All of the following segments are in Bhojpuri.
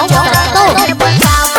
चौक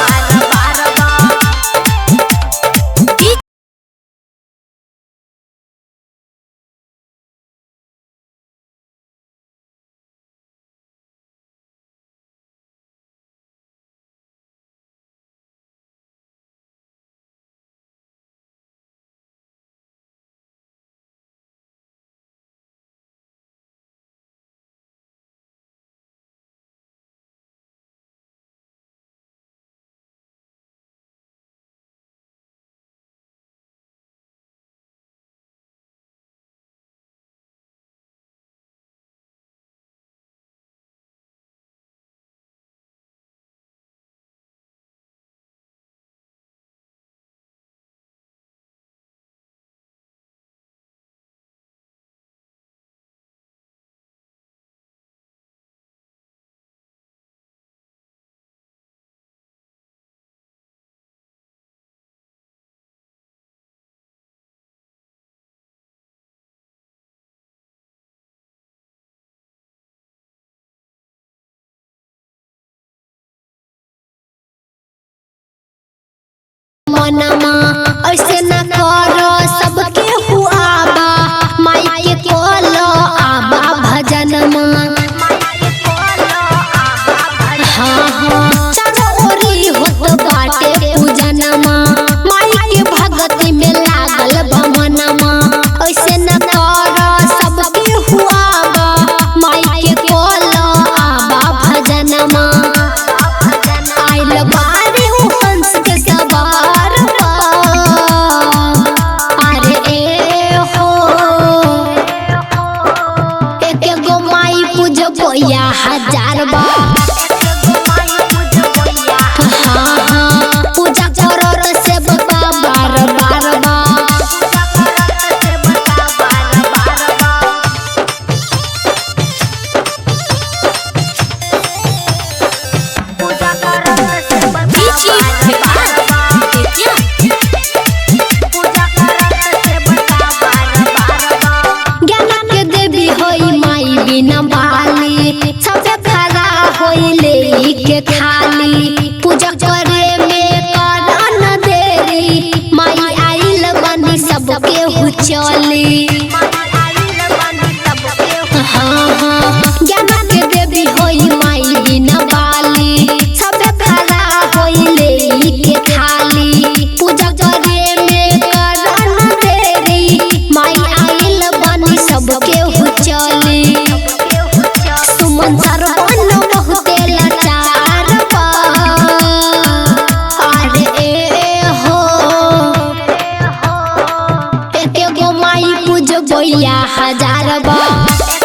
मनमा ऐसे न करो सबके हुआ बा माई के कोलो आबा भजनमा हाँ हाँ चारों ओरी होत बाटे पूजनमा माई के भगती में लागल बमनमा ऐसे न करो सबके हुआ बा माई के कोलो आबा भजनमा आइल बारी हंस के सवार या हजार बार हाँ हाँ पूजा करो से बार बार ज्ञान के देवी होई माई बिना सबसे खरा होइले के खाली पूजा करे में करन देरी माई आइल बनी सबके हुचली हाँ हाँ ज्ञान के देवी होई माई बिना बाली सबसे खरा होइले के खाली पूजा करे में करन देरी माई आइल बनी सबके हुचली हजार बार